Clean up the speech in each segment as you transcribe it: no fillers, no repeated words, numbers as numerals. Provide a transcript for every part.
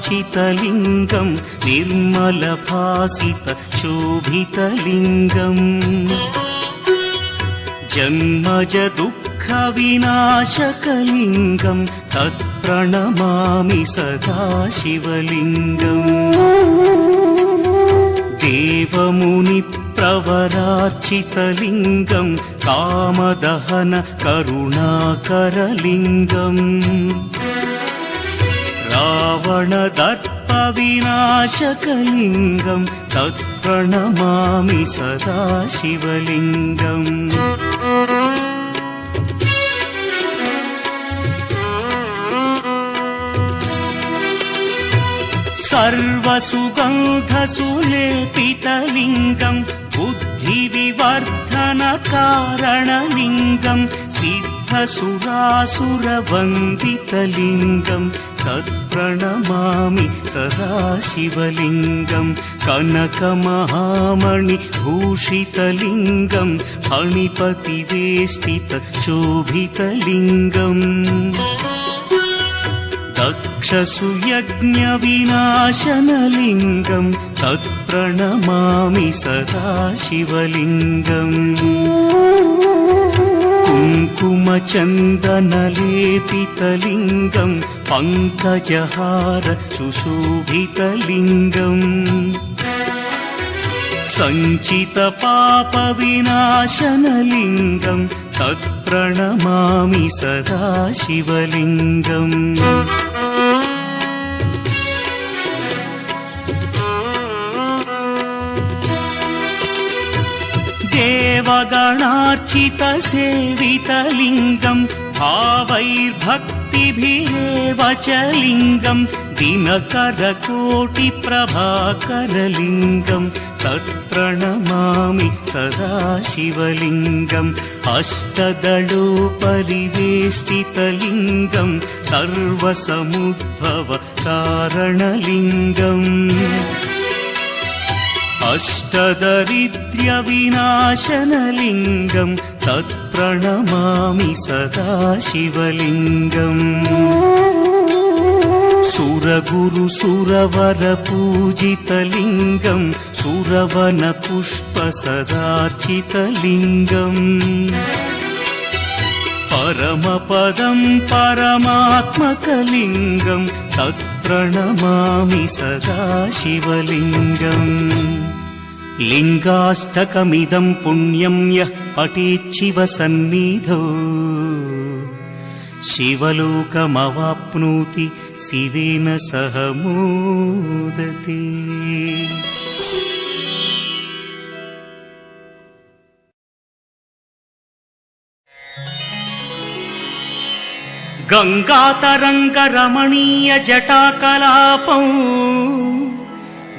परार्चितलिङ्गं निर्मलभासितशोभितलिङ्गम् जन्मज दुःखविनाशकलिङ्गं तत्प्रणमामि सदा शिवलिङ्गम् देवमुनिप्रवरार्चितलिङ्गं कामदहन करुणाकरलिङ्गम् रावणदर्पविनाशकलिङ्गं तत्प्रणमामि सदा शिवलिङ्गम् सर्वसुगन्धसुलेपितलिङ्गं बुद्धिविवर्धनकारणलिङ्गं सिद्धसुरासुरवन्दितलिङ्गं तत्प्रणमामि सदा शिवलिङ्गं कनकमहामणिभूषितलिङ्गं फणिपतिवेष्टितशोभितलिङ्गम् दक्षसुयज्ञविनाशनलिङ्गं तत्प्रणमामि सदा शिवलिङ्गम् कुङ्कुमचन्दनलेपितलिङ्गं पङ्कजहार सुशोभितलिङ्गम् सञ्चितपापविनाशनलिङ्गं तत्प्रणमामि सदा शिवलिङ्गम् देवगणार्चितसेवितलिङ्गं भावैर्भक्तिभिरेव च लिङ्गं दिनकरकोटिप्रभाकरलिङ्गं तत्प्रणमामि सदा शिवलिङ्गम् अष्टदलोपरिवेष्टितलिङ्गं सर्वसमुद्भवकारणलिङ्गम् अष्टदरिद्र्यविनाशनलिङ्गं तत्प्रणमामि सदा शिवलिङ्गम् सुरगुरुसुरवरपूजितलिङ्गं सुरवनपुष्पसदार्चितलिङ्गम् परमपदं परमात्मकलिङ्गं तत्प्रणमामि सदा शिवलिङ्गम् लिङ्गाष्टकमिदं पुण्यं यः पठेच्छिवसन्निधौ शिवलोकमवाप्नोति शिवेन सह मोदते। गङ्गातरङ्गरमणीयजटाकलापं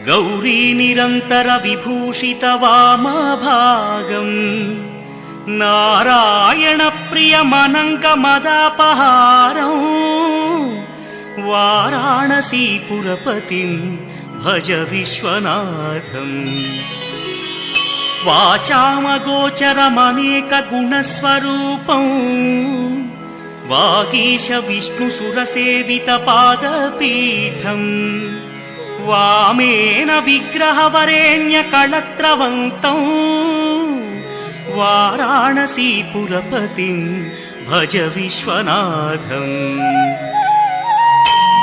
गौरीनिरन्तरविभूषितवामभागम् नारायणप्रियमनङ्गमदापहारं वाराणसीपुरपतिं भज विश्वनाथम् वाचामगोचरमनेकगुणस्वरूपं वागीश विष्णुसुरसेवितपादपीठम् वामेन विग्रहवरेण्यकळत्रवन्तं वाराणसीपुरपतिं भज विश्वनाथम्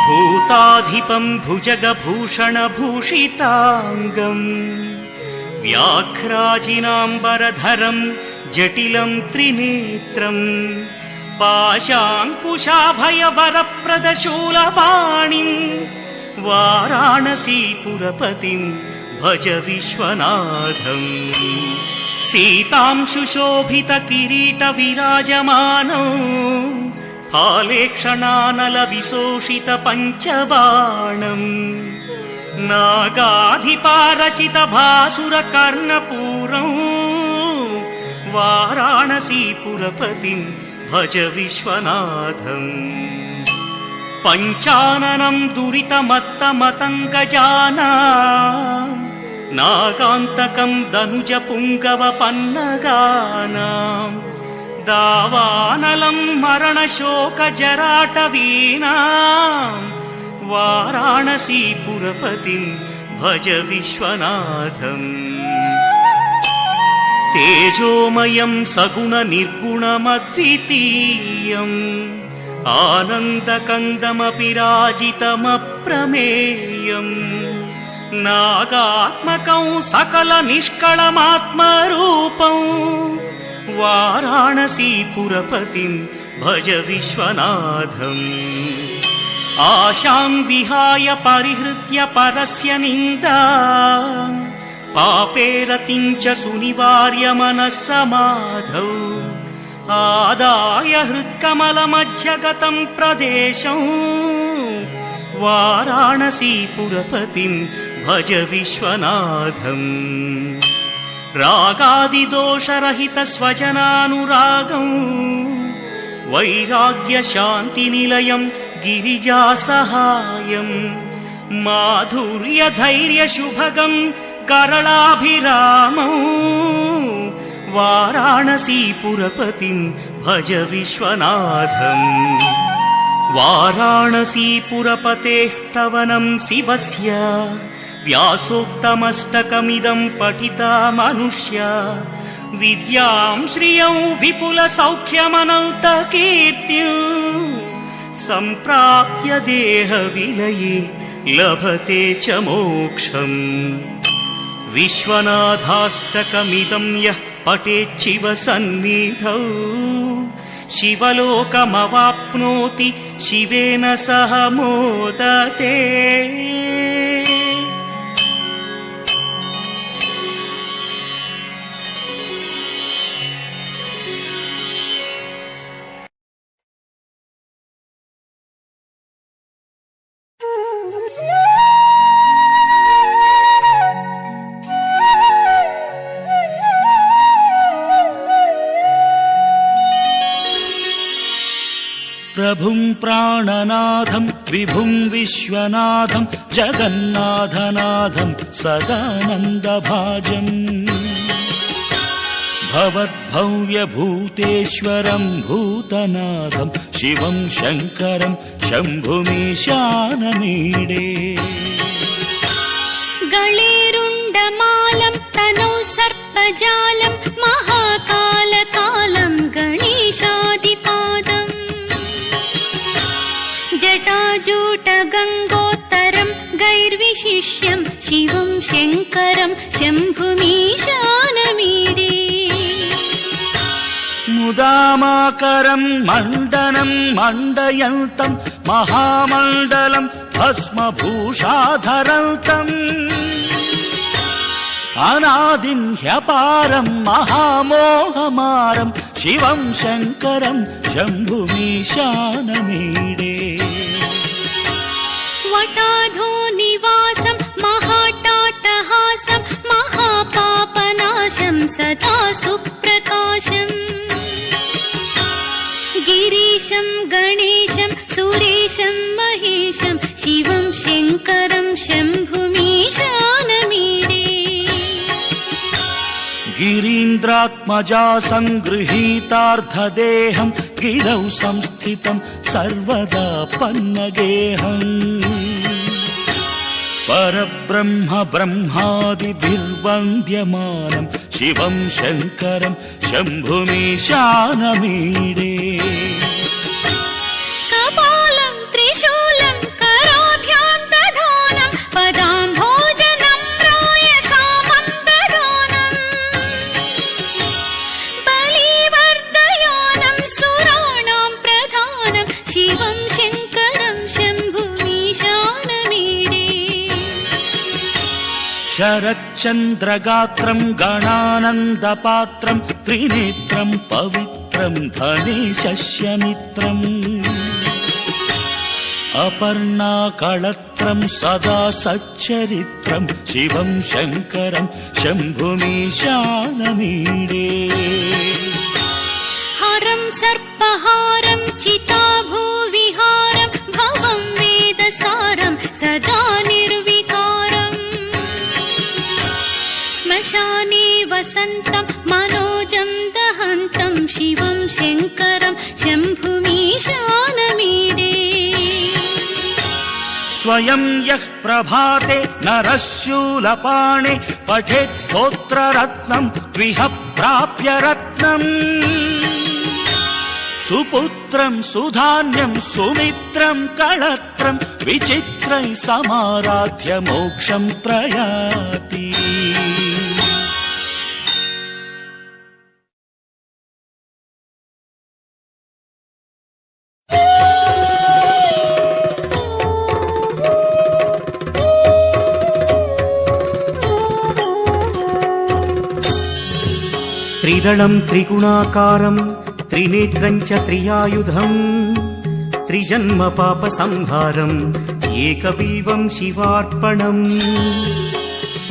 भूताधिपं भुजगभूषणभूषिताङ्गम् व्याघ्राजिनाम्बरधरं जटिलं त्रिनेत्रम् पाशाङ्कुशाभयवरप्रदशूलपाणिं वाराणसीपुरपतिं भज विश्वनाथम् सीतां सुशोभितकिरीटविराजमानौ फालेक्षणानलविशोषितपञ्चबाणम् नागाधिपारचितभासुरकर्णपूरं वाराणसीपुरपतिं भज विश्वनाथम् पञ्चाननं दुरितमत्तमतङ्गजानां नागान्तकं दनुजपुङ्गवपन्नगानां दावानलं मरणशोकजराटवीनां वाराणसीपुरपतिं भज विश्वनाथम् तेजोमयं सगुणनिर्गुणमद्वितीयम् आनन्दकन्दमपि राजितमप्रमेयम् नागात्मकं सकलनिष्कळमात्मरूपं वाराणसीपुरपतिं भज विश्वनाथम् आशां विहाय परिहृत्य परस्य निन्दा पापेरतिं च सुनिवार्य मनस्समाधौ आदाय हृत्कमलमध्यगतं प्रदेशं वाराणसीपुरपतिं भज विश्वनाथम् रागादिदोषरहितस्वजनानुरागं वैराग्यशान्तिनिलयं गिरिजासहायं माधुर्यधैर्यशुभगं करलाभिरामं वाराणसीपुरपतिं भज विश्वनाथम् वाराणसीपुरपतेस्तवनं शिवस्य व्यासोक्तमष्टकमिदं पठिता मनुष्या विद्यां श्रियं विपुलसौख्यमनन्तकीर्तिं सम्प्राप्य देहविलये लभते च मोक्षम् विश्वनाथाष्टकमिदं यः पठेच्छिव सन्निधौ शिवलोकमवाप्नोति शिवेन सह मोदते प्रभुं प्राणनाथं विभुं विश्वनाथं जगन्नाथनाथं सदानन्दभाजम् भवद्भव्यभूतेश्वरं भूतनाथं शिवं शङ्करं शम्भुमीशानमीडे गळेरुण्डमालं तनौ सर्पजालं महाकालकालं गणेशादिपादम् जटाजूटगङ्गोत्तरं गैर्विशिष्यं शिवं शङ्करं शम्भुमीशानमीडे मुदामाकरं मण्डनं मण्डयन्तं महामण्डलं भस्मभूषाधरन्तम् अनादिं ह्यपारं महामोहमारं शिवं शङ्करं शम्भुमीशानमीडे वटाधो निवासं महाटाटहासं महापापनाशं सदा सुप्रकाशम् गिरीशं गणेशं सुरेशं महेशं शिवं शङ्करं शम्भुमीशानमीडे गिरीन्द्रात्मजा सङ्गृहीतार्धदेहं गिरौ संस्थितं सर्वदा पन्नगेहम् परब्रह्म ब्रह्मादिभिर्वन्द्यमानं शिवं शङ्करं शम्भुमीशानमीडे कपालं त्रिशूलं कराभ्यां दधानं पदाम्भोजनं रायकामं दधानं बलिवर्धयानं सुराणां प्रधानं शिवं शङ्करं शम्भुमीशानमीडे शरच्चन्द्रगात्रं गणानन्दपात्रं त्रिनेत्रं पवित्रं धनेशस्यमित्रम् अपर्णाकळत्रं सदा सच्चरित्रं शिवं शङ्करं शम्भुमीशानमीडे हरं सर्पहारं चिताभूविहारं भवं वेदसारं सदा निर्विकारम् श्मशाने वसन्तं मनोजं दहन्तं शिवं शङ्करं शम्भुमीशानमीडे स्वयं यः प्रभाते नरः शूलपाणे पठेत् स्तोत्ररत्नं द्विह प्राप्य रत्नम् सुपुत्रं सुधान्यं सुमित्रं कळत्रं विचित्रैः समाराध्य मोक्षं प्रयाति। त्रिदलं त्रिगुणाकारं त्रिनेत्रं च त्रियायुधं त्रिजन्म पापसंहारम् एकबिल्वं शिवार्पणम्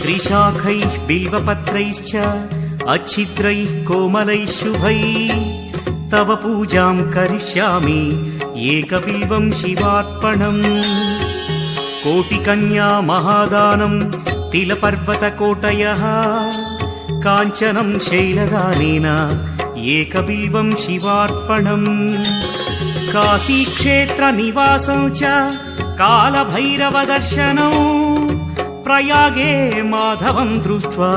त्रिशाखैः बिल्वपत्रैश्च अच्छिद्रैः कोमलैः शुभैः तव पूजां करिष्यामि एकबिल्वं शिवार्पणम् कोटिकन्या महादानं तिलपर्वतकोटयः काञ्चनं शैलदानेन एकबिल्वं शिवार्पणम् काशीक्षेत्रनिवासं च कालभैरवदर्शनौ प्रयागे माधवं दृष्ट्वा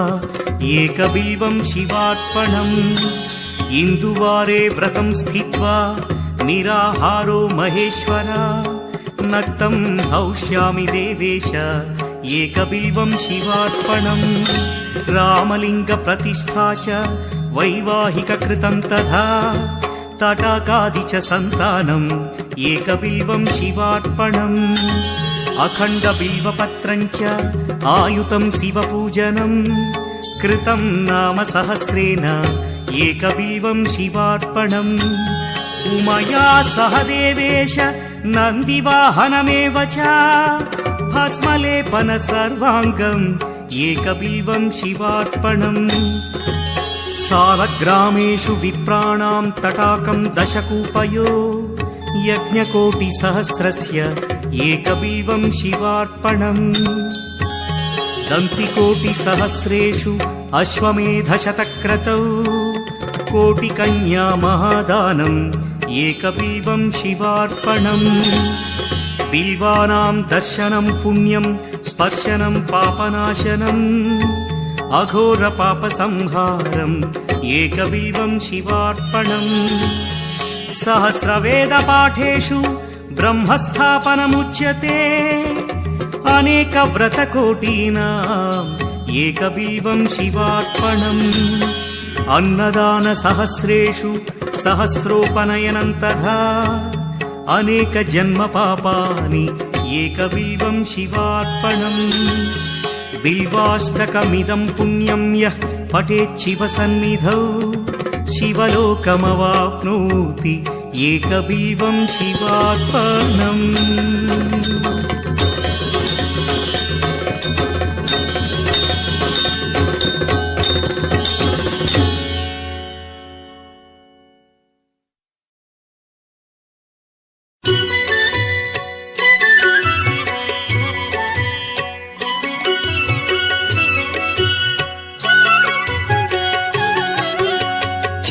एकबिल्वं शिवार्पणम् इन्दुवारे व्रतं स्थित्वा निराहारो महेश्वर नक्तं हौष्यामि देवेश एकबिल्वं शिवार्पणम् रामलिङ्गप्रतिष्ठा च वैवाहिककृतं तथा तटाकादि च सन्तानम् एकबिल्वं शिवार्पणम् अखण्डबिल्वपत्रं च आयुतं शिवपूजनं कृतं नाम सहस्रेण एकबिल्वं शिवार्पणम् उमया सह देवेश नन्दिवाहनमेव च भस्मलेपन सर्वाङ्गम् एकबिल्वं शिवार्पणम् सालग्रामेषु विप्राणां तटाकं दशकूपयो यज्ञकोटिसहस्रस्य एकबिल्वं शिवार्पणम् दन्तिकोटिसहस्रेषु अश्वमेधशतक्रतौ कोटिकन्या महादानम् एकबिल्वं शिवार्पणम् बिल्वानां दर्शनं पुण्यं स्पर्शनं पापनाशनम् अघोरपापसंहारम् एकबिल्वं शिवार्पणम् सहस्रवेदपाठेषु ब्रह्मस्थापनमुच्यते अनेकव्रतकोटीनाम् एकबिल्वं शिवार्पणम् अन्नदानसहस्रेषु सहस्रोपनयनं तथा अनेकजन्मपापानि एकबिल्वं शिवार्पणम् बिल्वाष्टकमिदं पुण्यं यः पठेत् शिवसन्निधौ शिवलोकमवाप्नोति एकबिल्वं शिवार्पणम्।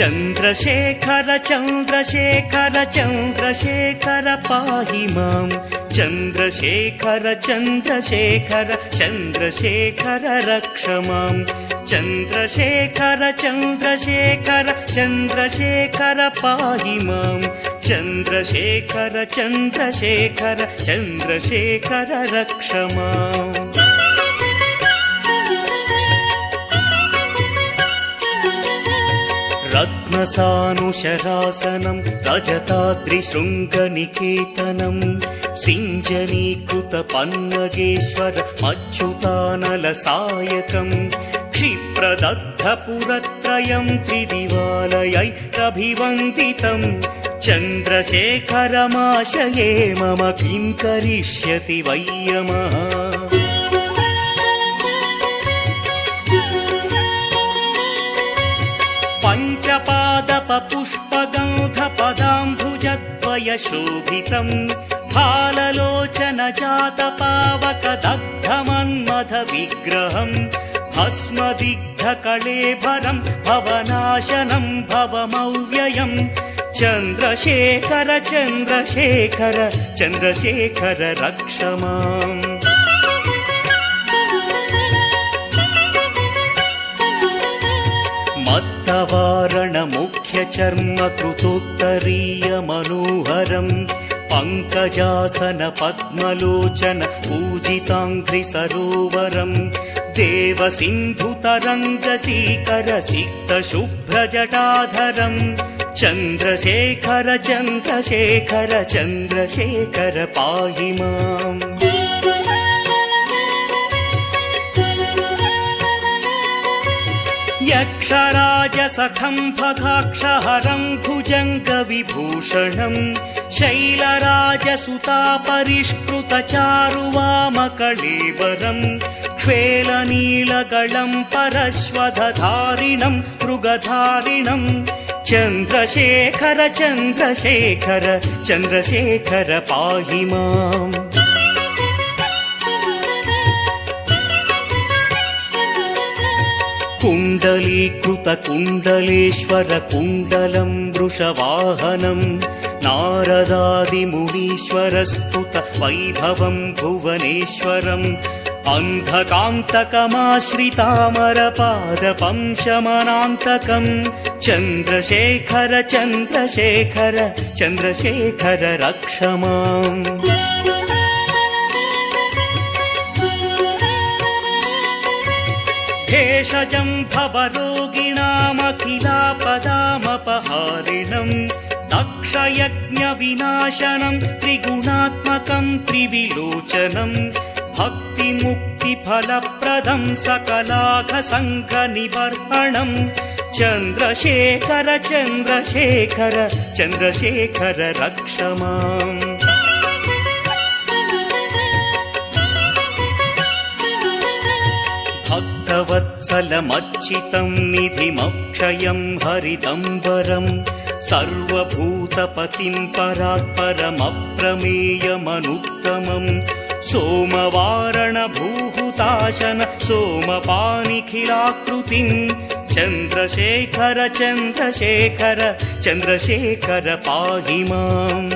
चन्द्रशेखर चन्द्रशेखर चन्द्रशेखर पाहि माम् चन्द्रशेखर चन्द्रशेखर चन्द्रशेखर रक्ष माम् चन्द्रशेखर चन्द्रशेखर चन्द्रशेखर पाहि माम् चन्द्रशेखर चन्द्रशेखर चन्द्रशेखर रक्ष माम्। रत्नसानुशरासनं रजताद्रिशृङ्गनिकेतनं सिञ्जनीकृतपन्नगेश्वर मच्युतानलसायकम् क्षिप्रदग्धपुरत्रयं त्रिदिवालयैरभिवन्दितं चन्द्रशेखरमाशये मम किं करिष्यति वै यमः। पञ्चपादपपुष्पगन्धपदाम्भुजद्वयशोभितम् फाललोचनजातपावकदग्धमन्मथविग्रहम् भस्मदिग्धकळेबरम् भवनाशनम् भवमव्ययम् ಚಂದ್ರಶೇಖರ ಚಂದ್ರಶೇಖರ ಚಂದ್ರಶೇಖರ ರಕ್ಷ ಮಾಂ. ಮತ್ತವಾರಣ ಮುಖ್ಯ ಚರ್ಮ ಕೃತೋತ್ತರೀಯ ಮನೋಹರಂ ಪಂಕಜಾಸನ ಪದ್ಮಲೋಚನ ಪೂಜಿತಾಂಘ್ರಿ ಸರೋವರಂ ದೇವ ಸಿಂಧು ತರಂಗ ಸೀಕರ ಸಿಕ್ತ ಶುಭ್ರ ಜಟಾಧರಂ ಚಂದ್ರಶೇಖರ ಚಂದ್ರಶೇಖರ ಚಂದ್ರಶೇಖರ ಪಾಹಿ ಮಾಂ. ಯಕ್ಷರಾಜ ಸಖಂಭಕಾಕ್ಷಹರಂ ಭುಜಂಗ ವಿಭೂಷಣಂ ಶೈಲರಾಜ ಸುತಾ ಪರಿಷ್ಕೃತ ಚಾರುವಾಮ ಕಳೇವರಂ ಶ್ವೇಲ ನೀಲಗಳಂ ಪರಶ್ವಧಾರಿಣಂ ಮೃಗಧಾರಿಣಂ ಚಂದ್ರಶೇಖರ ಚಂದ್ರಶೇಖರ ಚಂದ್ರಶೇಖರ ಪಾಹಿ ಮಾಂ. ಕುಂಡಲೀಕೃತ ಕುಂಡಲೇಶ್ವರ ಕುಂಡಲಂ ವೃಷವಾಹನಂ ನಾರದಾದಿ ಮುನೀಶ್ವರ ಸ್ತುತ ವೈಭವಂ ಭುವನೇಶ್ವರಂ ಅಂಧಕಾಂತಕಮಾಶ್ರಿತಾಮರ ಪಾದಪಂ ಶಮನಾಂತಕಂ ಚಂದ್ರಶೇಖರ ಚಂದ್ರಶೇಖರ ಚಂದ್ರಶೇಖರ ರಕ್ಷ ಮಾಂ. ಭೇಷಜಂ ಭವರೋಗಿಣಾಮಖಿಲಾಪದಾಮಪಹಾರಿಣಂ ದಕ್ಷಯಜ್ಞ ವಿನಾಶನಂ ತ್ರಿಗುಣಾತ್ಮಕಂ ತ್ರಿವಿಲೋಚನಂ ಭಕ್ತಿ ಮುಕ್ತಿ ಫಲಪ್ರದಂ ಸಕಲಾಘ ಸಂಘ ನಿಬರ್ಹಣಂ ಚಂದ್ರಶೇಖರ ಚಂದ್ರಶೇಖರ ಚಂದ್ರಶೇಖರ ರಕ್ಷ ಮಾಂ. ಭಕ್ತವತ್ಸಲಮರ್ಚಿತಂ ನಿಧಿಮಕ್ಷಯಂ ಹರಿದಂಬರಂ ಸರ್ವಭೂತಪತಿಂ ಪರಾತ್ಪರಮಪ್ರಮೇಯಮನುತ್ತಮಂ ಸೋಮವಾರಣ ಭೂಹುತಾಶನ ಸೋಮಪಾನಿಖಿಲಾಕೃತಿಂ ಚಂದ್ರಶೇಖರ ಚಂದ್ರಶೇಖರ ಚಂದ್ರಶೇಖರ ಪಾಹಿ ಮಾಂ.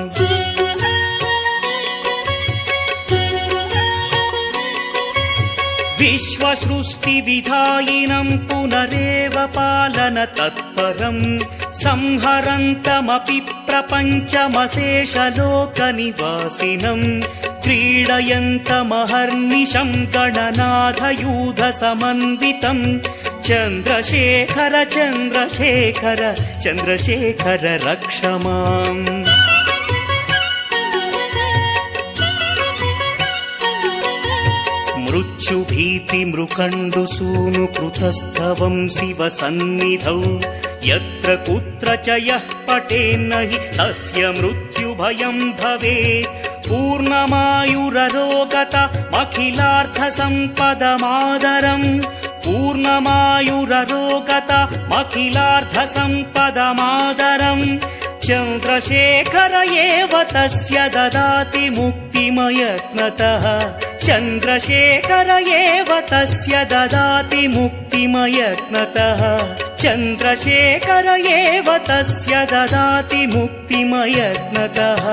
ವಿಶ್ವಸೃಷ್ಟಿವಿಧಾಯಿನಂ ಪುನರೇವ ಪಾಲನ ತತ್ಪರಂ ಸಂಹರಂತಮಪಿ ಪ್ರಪಂಚಮಶೇಷಲೋಕನಿವಾಸಿನಂ ಕ್ರೀಡಯಂತಮಹರ್ನಿಶಂ ಗಣನಾಥಯೂಧ ಸಮನ್ವಿತಂ ಚಂದ್ರಶೇಖರ ಚಂದ್ರಶೇಖರ ಚಂದ್ರಶೇಖರ ರಕ್ಷ ಮಾಂ. ಮೃಚ್ಯುಭೀತಿ ಮೃಕಂಡು ಸೂನು ಕೃತಸ್ಥವಂ ಶಿವ ಸನ್ನಿಧೌ ಯತ್ರ ಕುತ್ರ ಚ ಯಃ ಪಠೇನ್ನ ಹಿ ತಸ್ಯ ಮೃತ್ಯುಭಯಂ ಭವೇತ್ ಪೂರ್ಣಮಾಯುರರೋಗತ ಮಖಿಲಾರ್ಥ ಸಂಪದಮಾದರಂ ಪೂರ್ಣಮಾಯುರರೋಗತ ಮಖಿಲಾರ್ಥ ಸಂಪದಮಾದರಂ ಚಂದ್ರಶೇಖರ ಏವ ತಸ್ಯ ದದಾತಿ ಮುಕ್ತಿಮಯತ್ನತಃ ಚಂದ್ರಶೇಖರ ಏವ ತಸ್ಯ ದದಾತಿ ಮುಕ್ತಿಮಯತ್ನತಃ ಚಂದ್ರಶೇಖರ ಏವ ತಸ್ಯ ದದಾತಿ ಮುಕ್ತಿಮಯತ್ನತಃ.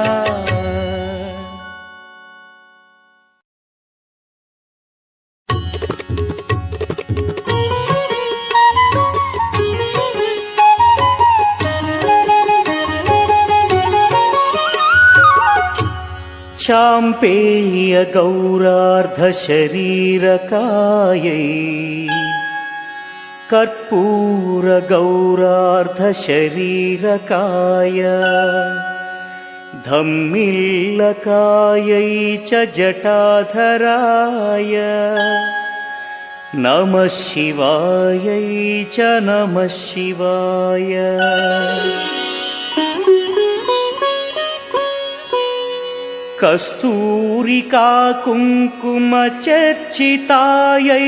ಚಾಂಪೇಯ ಗೌರಾರ್ಧ ಶರೀರಕಾಯೈ ಕರ್ಪೂರ ಗೌರಾರ್ಧ ಶರೀರಕಾಯ ಧಮ್ಮಿಲ್ಲಕಾಯೈ ಚ ಜಟಾಧರಾಯ ನಮಃ ಶಿವಾಯೈ ಚ ನಮಃ ಶಿವಾಯ. ಕಸ್ತೂರಿಕಾ ಕುಂಕುಮ ಚರ್ಚಿತಾಯೈ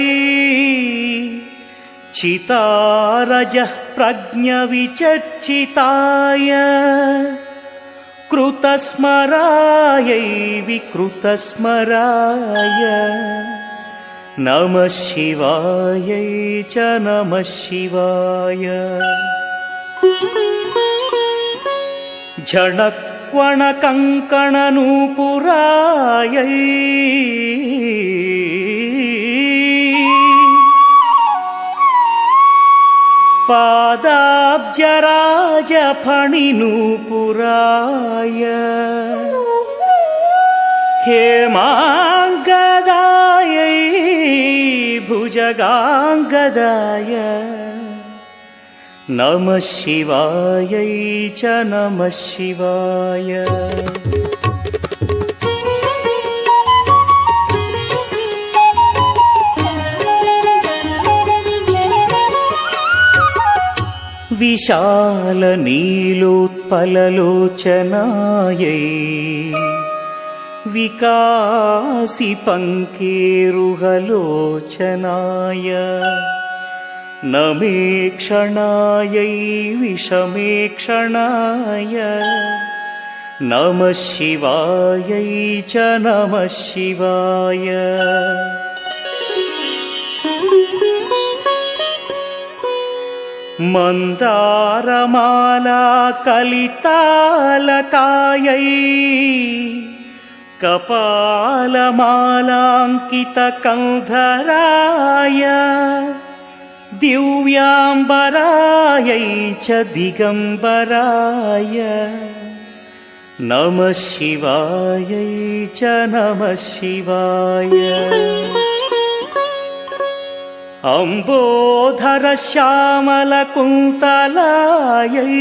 ಚಿತಾರಜಃ ಪ್ರಜ್ಞ ವಿಚರ್ಚಿತಾಯ ಕೃತಸ್ಮರಾಯೈ ವಿಕೃತಸ್ಮರಾಯ ನಮಃ ಶಿವಾಯೈ ಚ ನಮಃ ಶಿವಾಯ. ಕ್ಷಣಕ್ವಣ ಕಂಕಣ ನೂಪುರಾಯೈ ಪಾದಾಬ್ಜರಾಜ ಫಣಿ ನೂಪುರಾಯ ಹೇಮಾಂಗದಾಯೈ ಭುಜಗಾಂಗದಾಯ ನಮಃ ಶಿವಾಯೈ ಚ ನಮಃ ಶಿವಾಯ. ವಿಶಾಲ ನೀಲೋತ್ಪಲಲೋಚನಾಯೈ ವಿಕಾಸಿ ಪಂಕೇರುಹಲೋಚನಾಯ ನಮೇ ಕ್ಷಣಾಯೈ ವಿಷಮೇ ಕ್ಷಣಾಯ ನಮಃ ಶಿವಾಯೈ ಚ ನಮಃ ಶಿವಾಯ. ಮಂದಾರಮಾಲಾ ಕಲಿತಾಲಕಾಯೈ ಕಪಾಲಮಾಲಾಂಕಿತ ಕಂಧರಾಯ ದಿವ್ಯಾಂಬರಾಯೈ ಚ ದಿಗಂಬರಾಯ ನಮಃ ಶಿವಾಯೈ ಚ ನಮಃ ಶಿವಾಯ. ಅಂಬೋಧರ ಶ್ಯಾಮಲ ಕುಂತಲಾಯೈ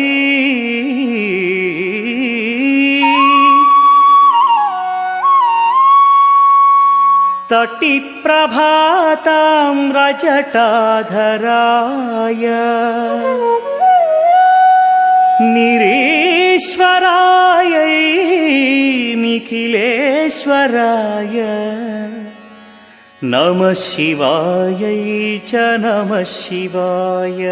ತಟಿ ಪ್ರಭಾತಾಮ್ರಜಟಾಧರಾಯ ನಿರೀಶ್ವರಾಯೈ ನಿಖಿಲೇಶ್ವರಾಯ ನಮಃ ಶಿವಾಯೈ ಚ ನಮಃ ಶಿವಾಯ.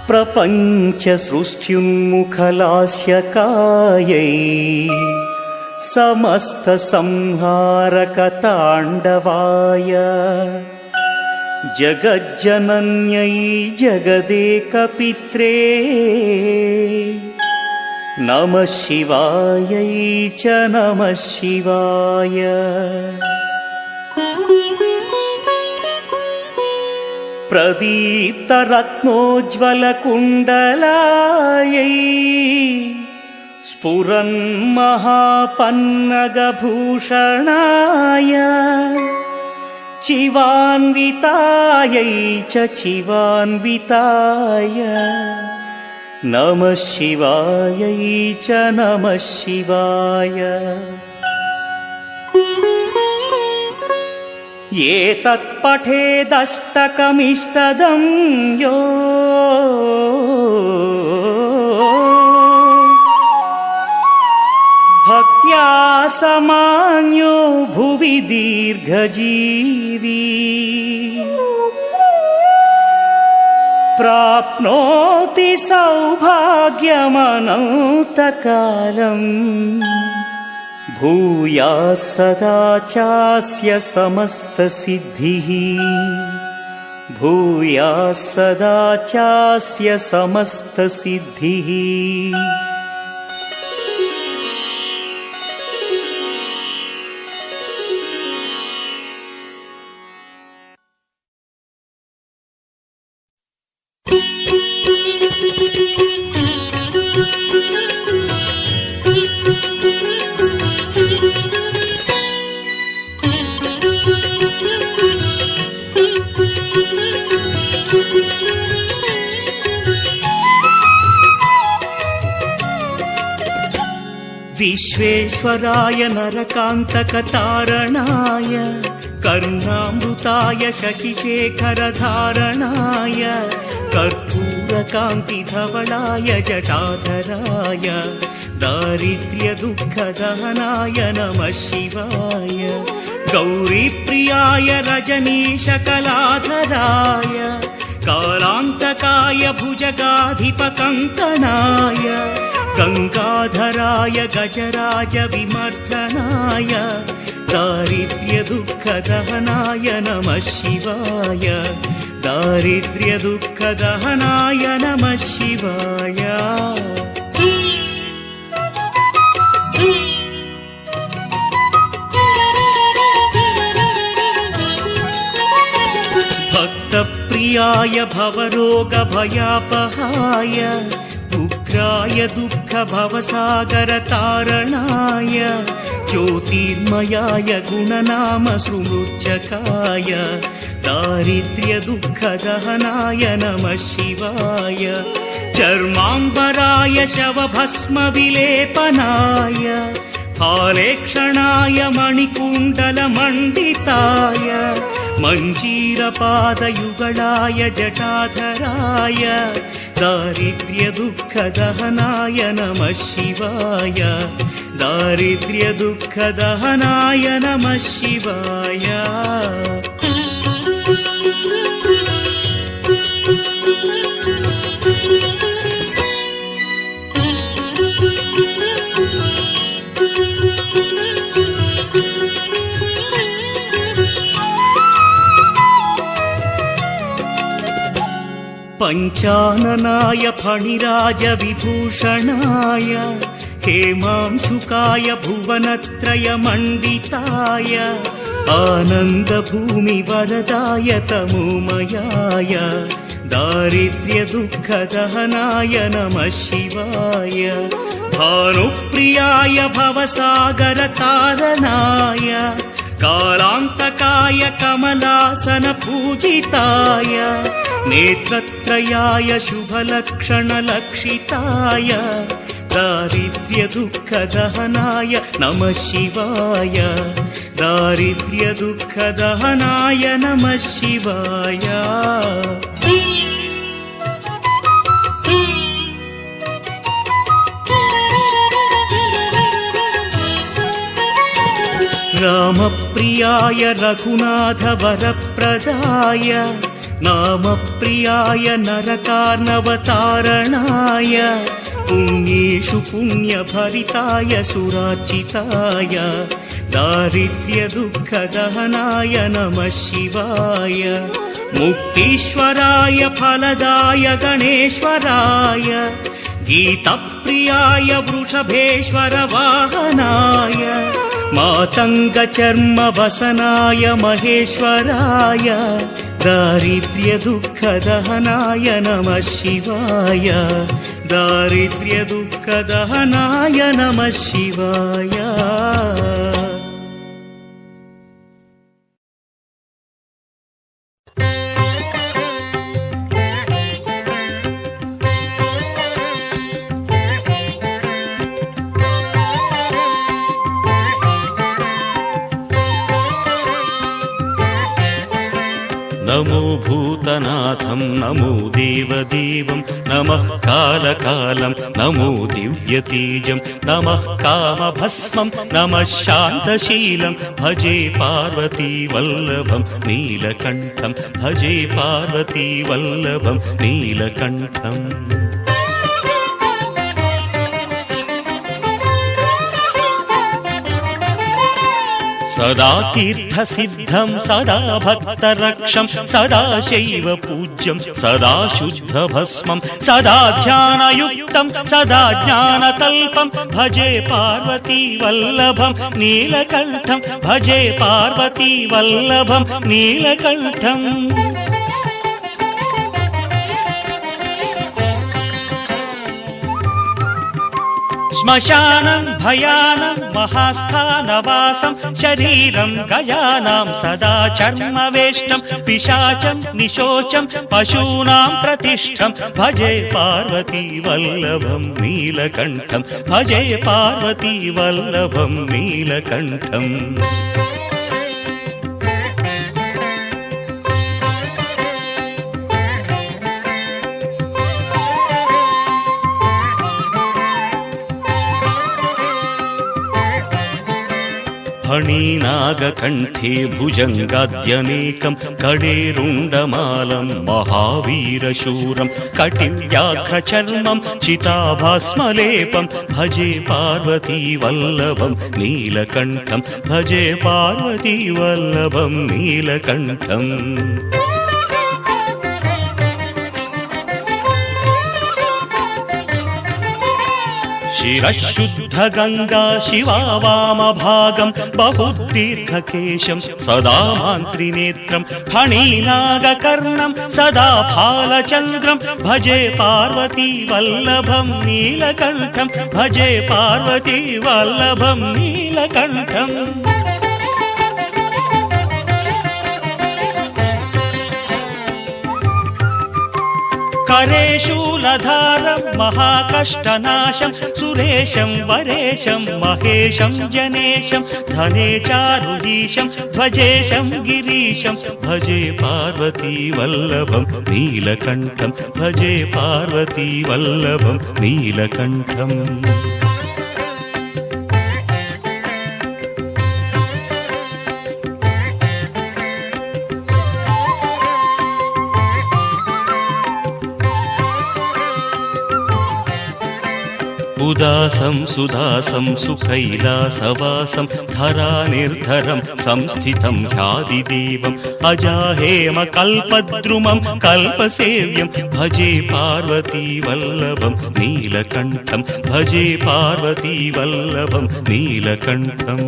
ಪ್ರಪಂಚ ಸೃಷ್ಟ್ಯುನ್ಮುಖಲಾಸ್ಯಕಾಯೈ ಸಮಸ್ತ ಸಂಹಾರಕ ತಾಂಡವಾಯ ಜಗಜ್ಜನನ್ಯೈ ಜಗದೇಕಪಿತ್ರೇ ನಮಃ ಶಿವಾಯೈ ಚ ನಮಃ ಶಿವಾಯ. ಪ್ರದೀಪ್ತರತ್ನೋಜ್ವಲಕುಂಡಲಾಯೈ ಸ್ಫುರನ್ಮಹಾಪನ್ನಗಭೂಷಣಾಯ ಚಿವಾನ್ವಿತಾಯೈ ಚ ಚಿವಾನ್ವಿತಾಯ ನಮಃ ಶಿವಾಯೈ ಚ ನಮಃ ಶಿವಾಯ. ಏತತ್ ಪಠೇದಷ್ಟಕಮಿಷ್ಟದಂ ಯೋ ಭಕ್ತ್ಯಾ ಸಮಾನ್ಯೋ ಭುವಿ ದೀರ್ಘಜೀವಿ ಪ್ರಾಪ್ನೋತಿ ಸೌಭಾಗ್ಯಮನಂತಕಾಲಂ ಭೂಯಾತ್ ಸದಾ ಚಾಸ್ಯ ಸಮಸ್ತಸಿದ್ಧಿಃ ಭೂಯಾತ್ ಸದಾ ಚಾಸ್ಯ ಸಮಸ್ತಸಿದ್ಧಿಃ. ವಿಶ್ವೇಶ್ವರಾಯ ನರಕಾಂತಕತಾರಣಾಯ ಕರ್ಣಾಮೃತಾಯ ಶಶಿಶೇಖರಧಾರಣಾಯ ಕರ್ಪೂರಕಾಂತಿಧವಳಾಯ ಜಟಾಧರಾಯ दारिद्र्यदुःखदहनाय नमः शिवाय गौरीप्रियाय रजनीशकलाधराय कालान्तकाय भुजगाधिपकङ्कणाय गङ्गाधराय गजराज विमर्दनाय दारिद्र्यदुःखदहनाय नमः शिवाय दारिद्र्यदुःखदहनाय नमः शिवाय भक्तप्रियाय भवरोगभयापहाय उग्राय दुःखभवसागरतारणाय ज्योतिर्मयाय गुणनामसृमुच्चकाय दारिद्र्यदुःखदहनाय नमः शिवाय चर्माम्बराय शवभस्मविलेपनाय फालेक्षणाय मणिकुण्डलमण्डिताय मञ्जीरपादयुगलाय जटाधराय दारिद्र्यदुःखदहनाय नमः शिवाय दारिद्र्यदुःखदहनाय नमः शिवाय पञ्चाननाय फणिराजविभूषणाय हेमांशुकाय भुवनत्रयमण्डिताय आनन्दभूमिवरदाय तमोमयाय दारिद्र्यदुःखदहनाय नमः शिवाय भानुप्रियाय भवसागरतारणाय कालान्तकाय कमलासनपूजिताय नेत्रत्रयाय शुभलक्षणलक्षिताय दारिद्र्यदुःखदहनाय नमः शिवाय दारिद्र्यदुःखदहनाय नमः शिवाय रामप्रियाय रघुनाथवरप्रदाय नामप्रियाय नरकार्णवतारणाय पुण्येषु पुण्यभरिताय सुरार्चिताय दारिद्र्यदुःखदहनाय नमः शिवाय मुक्तीश्वराय फलदाय गणेश्वराय गीतप्रियाय वृषभेश्वर वाहनाय मातङ्गचर्मवसनाय महेश्वराय दारिद्र्यदुःखदहनाय नमः शिवाय दारिद्र्यदुःखदहनाय नमः शिवाय नमो भूतनाथं नमो देवदेवं नमः कालकालं नमो दिव्यतेजं नमः कामभस्मं नमः शान्तशीलं भजे पार्वतीवल्लभं नीलकण्ठं भजे पार्वतीवल्लभं नीलकण्ठम् सदा तीर्थसिद्धं सदा भक्तरक्षं सदा शैव पूज्यं सदा शुद्धभस्मं सदा ध्यानयुक्तं सदा ज्ञानतल्पं भजे पार्वतीवल्लभं नीलकण्ठं भजे पार्वतीवल्लभं नीलकण्ठम् श्मशानं भयानं महास्थानवासं शरीरं गयानां सदा चर्मवेष्टं पिशाचं निशोचं पशूनां प्रतिष्ठं भजे पार्वतीवल्लभं नीलकण्ठं भजे पार्वतीवल्लभं नीलकण्ठम् फणीनागकण्ठे भुजङ्गाद्यनेकं कडेरुण्डमालं महावीरशूरं कटिव्याघ्रचर्मं चिताभास्मलेपं भजे पार्वतीवल्लभं नीलकण्ठं भजे पार्वतीवल्लभं नीलकण्ठम् शिरशुद्धगङ्गा शिवा वामभागं बहुदीर्घकेशं सदा मान्त्रिनेत्रं फणीनागकर्णं सदा फालचन्द्रं भजे पार्वतीवल्लभं नीलकण्ठं भजे पार्वतीवल्लभं नीलकण्ठम् करे शूलधारं महाकष्टनाशं सुरेशं वरेशं महेशं जनेशं धने चारुदीशं ध्वजेशं गिरीशं भजे पार्वतीवल्लभं नीलकण्ठं भजे पार्वतीवल्लभं नीलकण्ठम् उदासं सुदासं सुकैलासवासं धरानिर्धरं संस्थितं ह्यादिदेवम् अजाहेमकल्पद्रुमं कल्पसेव्यं भजे पार्वतीवल्लभं नीलकण्ठं भजे पार्वतीवल्लभं नीलकण्ठम्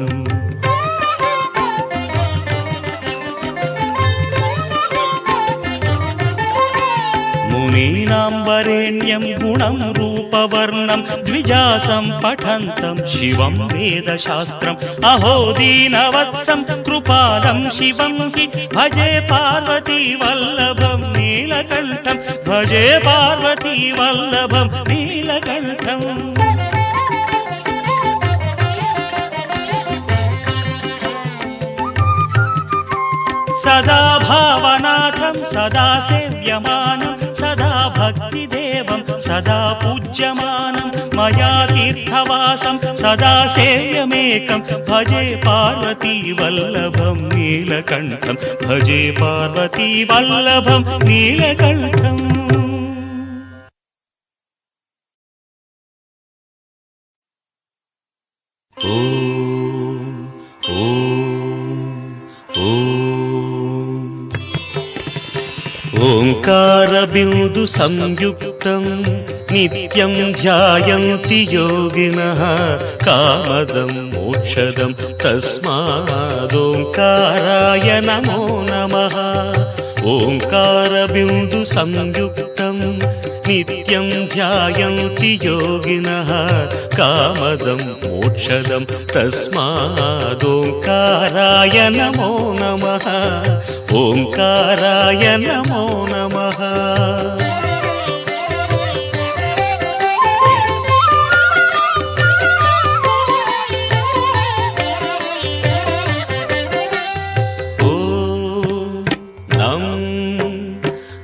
मुनीनां वरेण्यं गुणं रूपवर्णं द्विजासं पठन्तं शिवं वेदशास्त्रम् अहो दीनवत्सं कृपालं शिवं हि भजे पार्वतीवल्लभं नीलकण्ठं भजे पार्वतीवल्लभं नीलकण्ठम् सदा भावनाथं सदा सेव्यमानं सदा भक्तिदेवं सदा पूज्यमानं मया तीर्थवासं सदा सेव्यमेकं भजे पार्वतीवल्लभं नीलकण्ठं भजे पार्वतीवल्लभं नीलकण्ठम् ओंकारबिंदु संयुक्तं नित्यं ध्यायन्ति योगिनः कामदं मोक्षदं तस्मादोंकाराय नमो नमः। ओंकारबिंदु संयुक्तं नित्यं ध्यायन्ति योगिनः कामदं मोक्षदं तस्मादोंकाराय नमो नमः। ओंकाराय नमो नमः।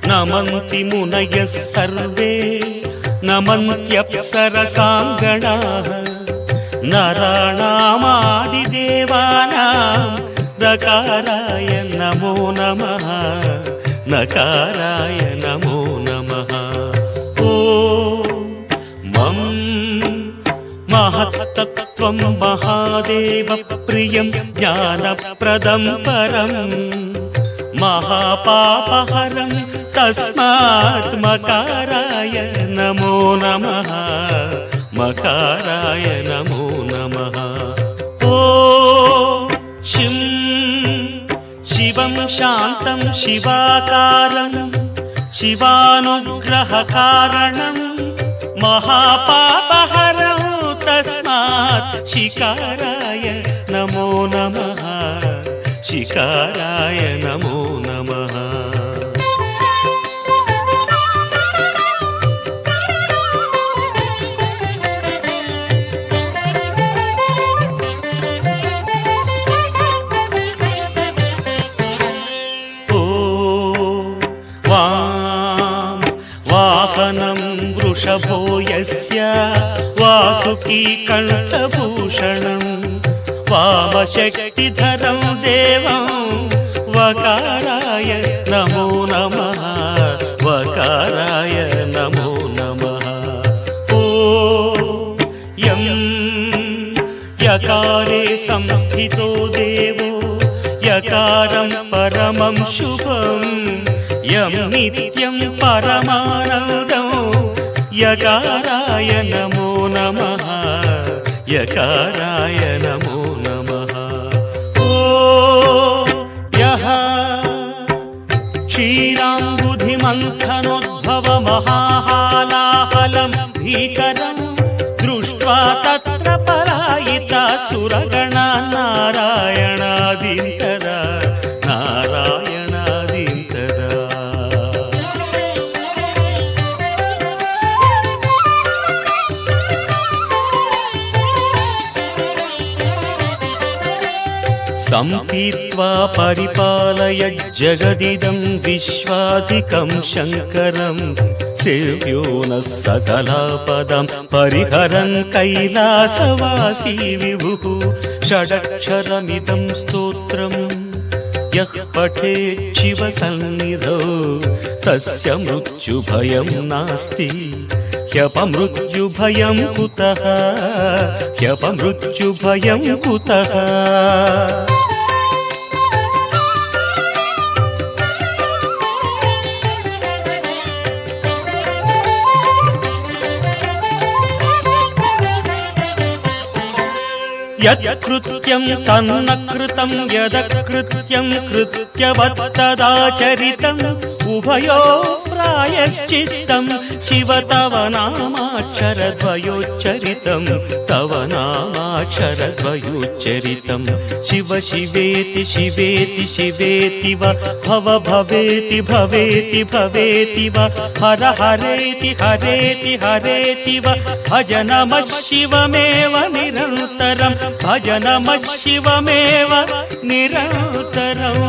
नमन्ति मुनयः सर्वे नमन्त्यप्सरसाङ्गणाः नराणामादिदेवानां नकाराय नमो नमः। नकाराय नमो नमः। ओ मं महत्तत्त्वं महादेव प्रियं ज्ञानप्रदं परम् महापापहरं तस्मात् मकाराय नमो नमः। मकाराय नमो नमः। ओ शिवं शान्तं शिवाकारं शिवानुग्रहकारणं महापापहरं तस्मात् शिकाराय नमो नमः। शिकाराय नमो नमः। वाहनं वृषभो यस्य वासुकी कण्ठभूषणं वामशक्तिधरं देवं वकाराय नमो नमः वकाराय नमो नमः ॐ यं यकारे संस्थितो देवो यकारं परमं शुभं यं नित्यं परमानन्दं यकाराय नमो नमः यकाराय नमो नमः ॐ यः क्षीराम्बुधिमन्थनोद्भवमहाहालाहलं भीकरं दृष्ट्वा तत्र पलायिता सुरगणा नारायणादिन्तरा नारायणादिन्तरा सम्पीत्वा परिपालय जगदिदं विश्वाधिकं शङ्करं सेव्यो नः सकलापदं परिहरन् कैलासवासी विभुः षडक्षरमिदं स्तोत्रं यः पठेत् शिवसन्निधौ तस्य मृत्युभयं नास्ति ह्यपमृत्युभयं कुतः ह्यपमृत्युभयं कुतः यत्कृत्यं तन्न कृतं यदकृत्यं कृत्यवत्तदाचरितम् उभयो प्रायश्चित्तं शिव तव नामाक्षरद्वयोच्चरितं तव नामाक्षरद्वयोच्चरितं शिव शिवेति शिवेति शिवेति वा भव भवेति भवेति भवेति वा हर हरेति हरेति हरेति वा भज नमः शिवमेव निरन्तरं भज नमः शिवमेव निरन्तरम्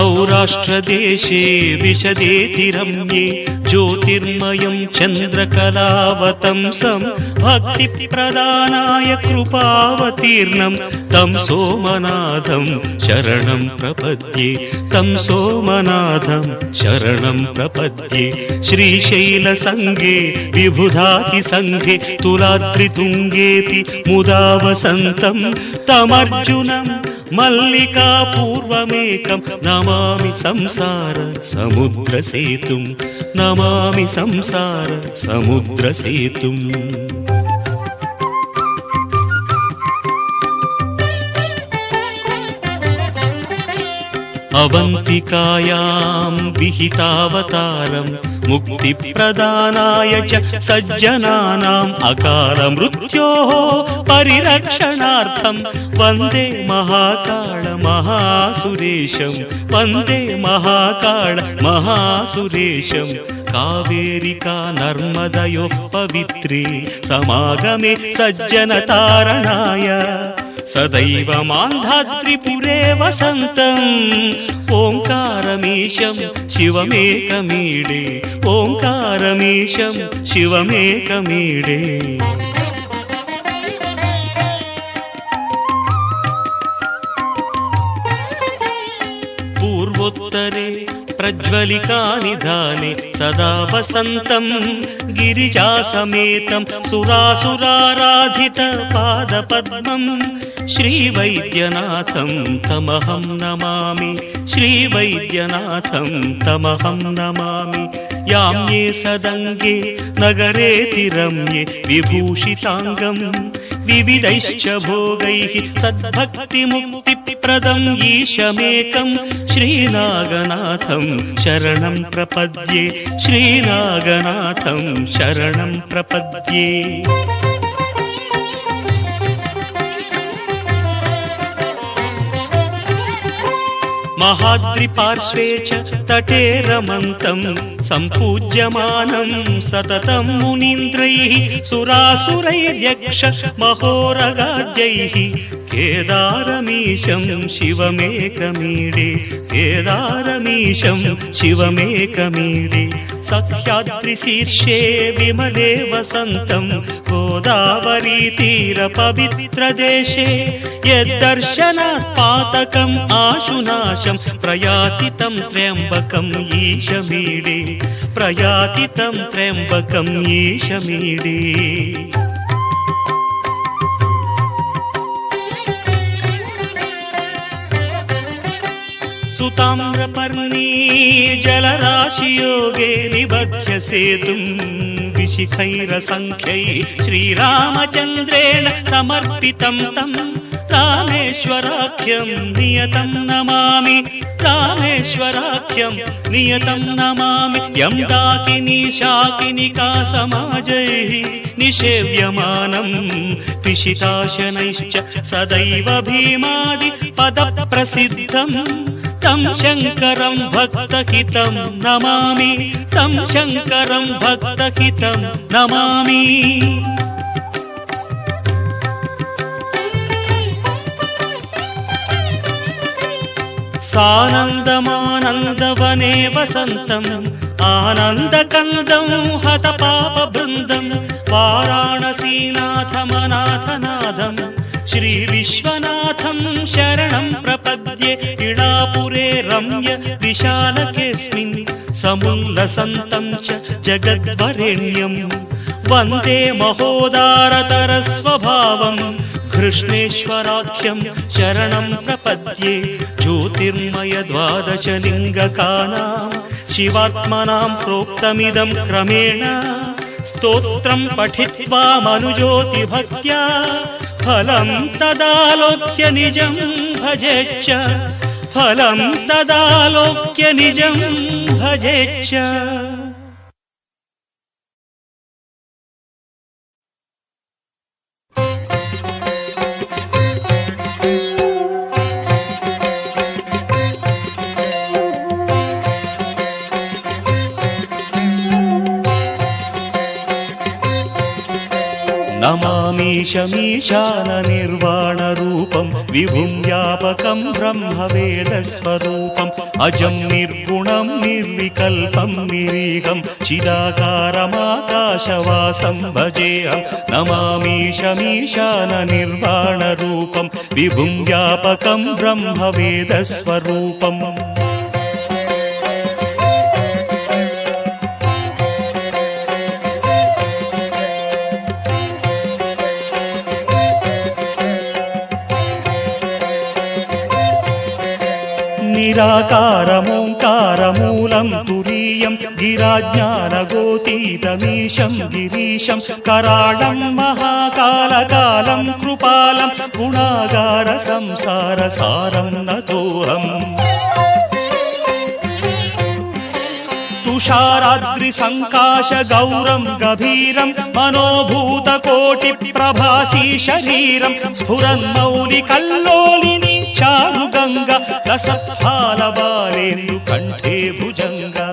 सौराष्ट्रदेशे विशदेति रम्ये ज्योतिर्मयं चन्द्रकलावतंसं भक्तिप्रदानाय कृपावतीर्णं तं सोमनाथं शरणं प्रपद्ये तं सोमनाथं शरणं प्रपद्ये श्रीशैलसङ्गे विबुधातिसङ्गे तुलाद्रितुङ्गेऽपि मुदा वसन्तं तमर्जुनं मल्लिकापूर्वमेकं नमामि संसार समुद्रसेतुं नमामि संसार समुद्रसेतुम् अवन्तिकायां विहितावतारं मुक्तिप्रदानाय च सज्जनानाम् अकालमृत्योः परिरक्षणार्थं वन्दे महाकाल महासुरेशं वन्दे महाकाल महासुरेशं कावेरिका नर्मदयोः पवित्रे समागमे सज्जनतारणाय सदैव मान्धाद्रिपुरे वसन्तम् ओङ्कारमीशं शिवमेकमीडे ओङ्कारमीशं शिवमेकमीडे पूर्वोत्तरे प्रज्वलिकानिधाने सदा वसन्तं गिरिजासमेतं सुरासुराराधित पादपद्मं श्रीवैद्यनाथं तमहं नमामि श्रीवैद्यनाथं तमहं नमामि याम्ये सदङ्गे नगरेति रम्ये विभूषिताङ्गं विविधैश्च भोगैः सद्भक्तिमुक्तिप्रदं ईशमेकं श्रीनागनाथं शरणं प्रपद्ये श्रीनागनाथं शरणं प्रपद्ये महाद्रिपार्श्वे च तटे रमन्तं सम्पूज्यमानं सततं मुनीन्द्रैः सुरासुरैर्यक्ष महोरगाद्यैः केदारमीशं शिवमेकमीडे केदारमीशं शिवमेकमीडे सह्याद्रिशीर्षे विमले वसन्तं गोदावरीतीरपवित्रदेशे यद्दर्शनात् पातकम् आशुनाशं प्रयाति तं त्र्यम्बकम् ईशमीडे प्रयाति तं त्र्यम्बकम् ईशमीडे सुताम्रपर्णी जलराशियोगे निबध्य सेतुं विशिखैरसङ्ख्यैः श्रीरामचन्द्रेण समर्पितं तं रामेश्वराख्यं नियतं नमामि रामेश्वराख्यं नियतं नमामि यं दाकिनी शाकिनिका समाजैः निषेव्यमानं पिशिताशनैश्च सदैव भीमादि पदप्रसिद्धं तं शङ्करं भक्तहितं नमामि तं शङ्करं भक्तहितं नमामि सानन्दमानन्दवने वसन्तम् आनन्दकन्दं हतपापबृन्दं वाराणसीनाथमनाथनाथं श्रीविश्वनाथं शरणं प्रपद्ये इडापुरे रम्य विशालकेऽस्मिन् समुल्लसन्तं च जगद्वरेण्यं वन्दे महोदारतरस्वभावं कृष्णेश्वराख्यं शरणं प्रपद्ये ज्योतिर्मय द्वादशलिङ्गकानां शिवात्मनां प्रोक्तमिदं क्रमेण स्तोत्रं पठित्वा मनुज्योतिभक्त्या फलं तदालोक्य निजं भजेच्च फलं तदालोक्य निजं भजेच्च नमामीशमीशाननिर्वाणरूपं विभुं व्यापकं ब्रह्मवेदस्वरूपम् अजं निर्गुणं निर्विकल्पं निरीहं चिदाकारमाकाशवासं भजेऽहं नमामीशमीशाननिर्वाणरूपं विभुं व्यापकं ब्रह्मवेदस्वरूपम् निराकारमोङ्कारमूलं तुरीयं गिराज्ञानगोतीतमीशं गिरीशं कराळं महाकालकालं कृपालं गुणागार संसारसारं नतोऽहम् तुषाराद्रिसङ्काश गौरं गभीरं मनोभूतकोटिप्रभासी शरीरं स्फुरन्मौलिकल्लोलिनी चारुगङ्गा रसफालबालेन्दुकण्ठे भुजङ्गा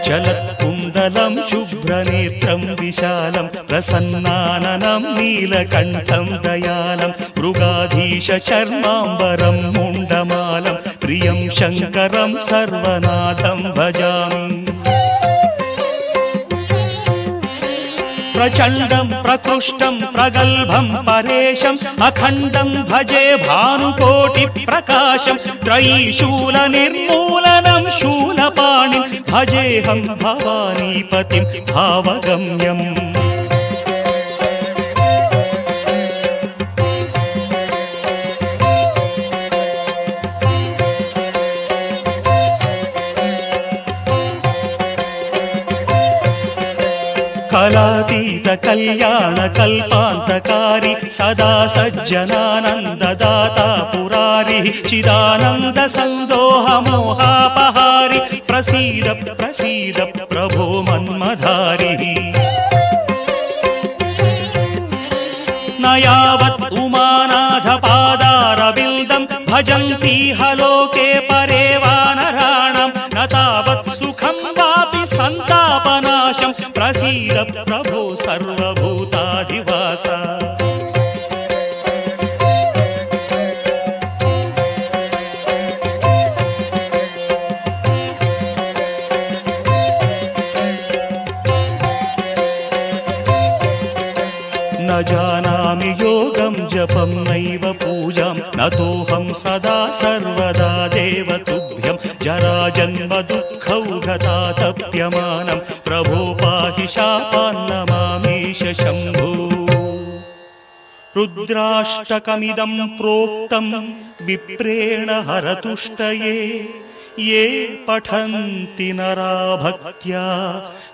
चलत्कुण्डलं शुभ्रनेत्रं विशालं प्रसन्नाननं नीलकण्ठं दयालं मृगाधीशचर्माम्बरं मुण्डमालं प्रियं शङ्करं सर्वनाथं भजामि प्रचण्डं प्रकृष्टं प्रगल्भं परेशम् अखण्डं भजे भानुकोटिप्रकाशं त्रयीशूलनिर्मूलनं शूलपाणिं भजेऽहं भवानीपतिं भावगम्यम् कलातीत कल्याण कल्पान्तकारी सदा सज्जनानन्ददाता पुरारिः चिदानन्द सन्दोह मोहापहारि प्रसीद प्रसीद प्रभो मन्द पद्मधारी न यावत् उमानाथपादारविन्दम् भजन्तीह लोके परे वानराणाम् न तावत् सुखं वापि सन्तापनाशं प्रसीद प्रभो सर्वभूताधिवास न जानामि योगं जपं नैव पूजां नतोऽहं सदा सर्वदा देव तुभ्यं जराजन्म दुःखौघतातप्यमानं प्रभो पाहि शापान्नमामीश शम्भो रुद्राष्टकमिदं प्रोक्तं विप्रेण हरतुष्टये ये पठन्ति नरा भक्त्या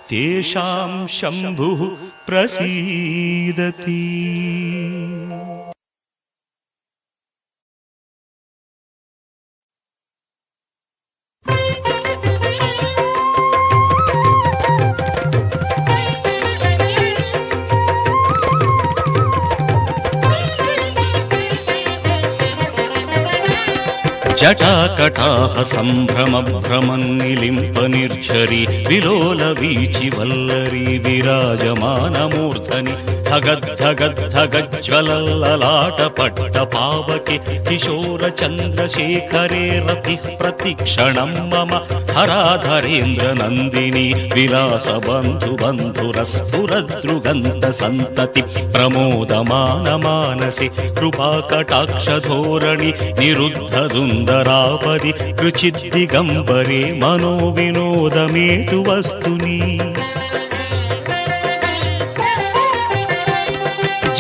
तेषां शम्भुः प्रसीदति। जटाकटाह सम्भ्रम भ्रमन्निलिम्प निर्झरी विलोल वीचि वल्लरी विराजमानमूर्धनि धगद्धगद्धगज्ज्वलल्ललाट पट्ट पावके किशोर चन्द्रशेखरे रतिः प्रतिक्षणं मम हराधरेन्द्र नन्दिनी विलास बन्धु बन्धुरस्फुरद्रुगन्त सन्तति प्रमोदमान मानसे कृपाकटाक्षधोरणि निरुद्ध दुन्दरापदि कृचिद्दिगम्बरे मनो विनोदमेतु वस्तुनि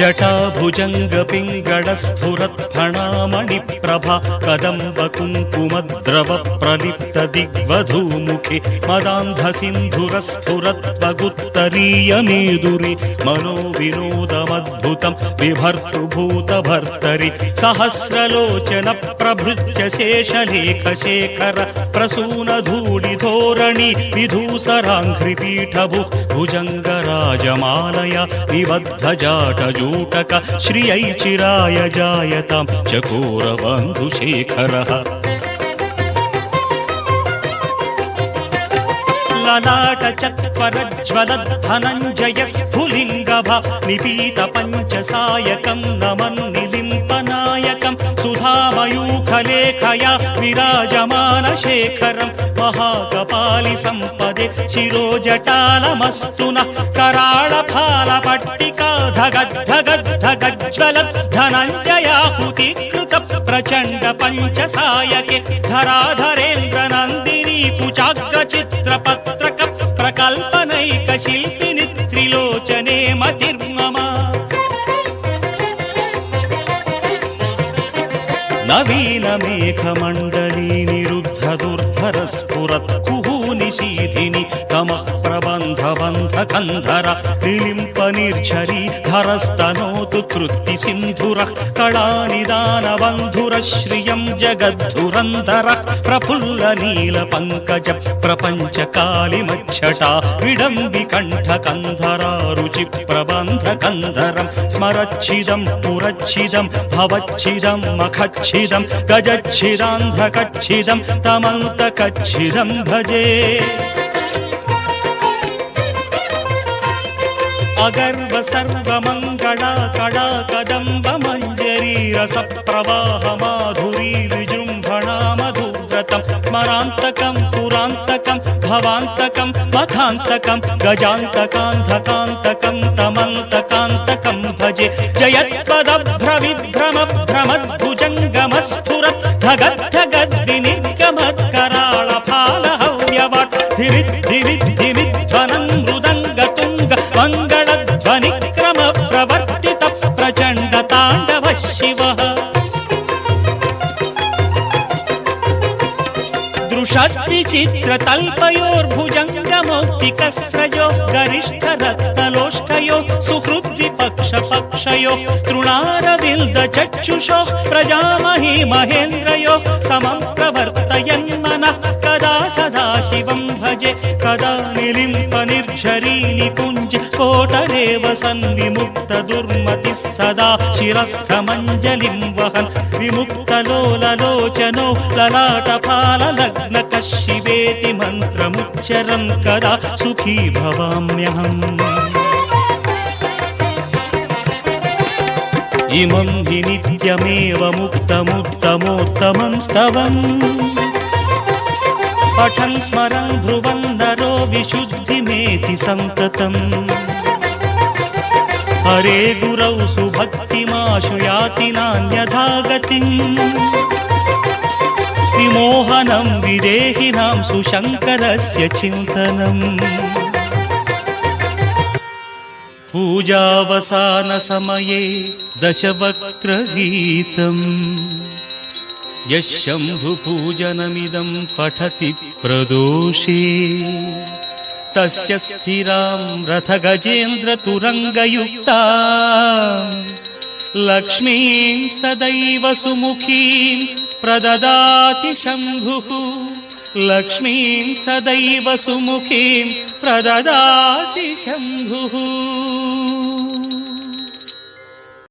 जटाभुजङ्ग पिङ्गळस्फुरत्फणामणिप्रभा कदम्ब कुङ्कुमद्रव प्रलिप्त दिग्वधूमुखे मदान्धसिन्धुरस्फुरत्वगुत्तरीयमेदुरे मनो विनोदमद्भुतं बिभर्तुभूतभर्तरि सहस्रलोचन प्रभृत्य शेषलेखशेखर प्रसूनधूलिधोरणि विधूसराङ्घ्रिपीठभु भुजङ्गराजमालया निबद्धजाटजूटक श्रियै चिराय जायतां चकोरबन्धुशेखरः ललाट चत्वरज्वलद्धनञ्जय स्फुलिङ्गभा निपीत पञ्चसायकं नमन्निलिम्पनायकं सुधामयूखलेखया विराजमानशेखरं महाकपालि सम्पदे शिरोजटालमस्तु नः कराळफालपट्टिका धगद्धगद्धगज्ज्वलद्धनञ्जयाहुतिकृत प्रचण्ड पञ्चसायके धराधरेन्द्र नन्दिनी कुचाग्रचित्रपत्रक प्रकल्पनैक शिल्पिनि त्रिलोचने मतिर्मम नवीन मेघमण्डली निरुद्ध दुर्धर स्फुरत् कुहूनिशीधिनि तमः प्रबन्ध बन्ध कन्धर निलिम्प निर्झरी धरस्तनोतु कृत्ति सिन्धुरः कलानिदान बन्धुर श्रियं जगद्धुरन्धरः प्रफुल्ल नील पङ्कज प्रपञ्च कालिमच्छटा विडम्बि कण्ठ कन्धरा रुचि प्रबन्ध कन्धरं स्मरच्छिदं पुरच्छिदं भवच्छिदं मखच्छिदं गजच्छिदान्धकच्छिदं तमन्तकच्छिदं भजे अगर्व सर्वमङ्गला कला कदम्ब मञ्जरी रसप्रवाह माधुरी विजृम्भणा मधुव्रतं स्मरान्तकं पुरान्तकं भवान्तकं मखान्तकं गजान्तकान्धकान्तकं तमन्तकान्तकं भजे जयत्पदभ्रविभ्रम भ्रमद्भुजङ्गमस्फुरत् धगद्धगद्विनिर्गमत्कराळफालहव्यवट् धिरिद्धिरिद्धिमिध्वनं मृदङ्गतुङ्ग मङ्गलध्वनिक्रम प्रवर्तित प्रचण्ड ताण्डव शिवः दृशद्विचित्रतल्पयोर्भुजङ्गमौक्तिकस्रजो गरिष्ठरत्नलोष्टयो सुहृद्विप पक्षयो तृणारविन्द चक्षुषो प्रजामही महेन्द्रयो समं प्रवर्तयन् मनः कदा सदा शिवं भजे कदा निलिम्प निर्झरी निकुञ्ज कोटरेव सन्विमुक्त दुर्मतिः सदा शिरस्थमञ्जलिं वहन् विमुक्तलोललोचनो ललाटफाललग्नकः शिवेति मन्त्रमुच्चरन् कदा सुखी भवाम्यहम् इमं हि नित्यमेव मुक्तमुत्तमोत्तमं स्तवम् पठन् स्मरन् ध्रुवन् नरो विशुद्धिमेति सन्ततम् हरे गुरौ सुभक्तिमाशु याति नान्यथा गतिम् विमोहनं विदेहिनां सुशङ्करस्य चिन्तनम् पूजावसानसमये दशवक्त्रगीतम् यः शम्भुपूजनमिदं पठति प्रदोषे तस्य स्थिरां रथगजेन्द्रतुरङ्गयुक्तां लक्ष्मीं सदैव सुमुखीं प्रददाति शम्भुः लक्ष्मीं सदैव सुमुखीं प्रददाति शम्भुः।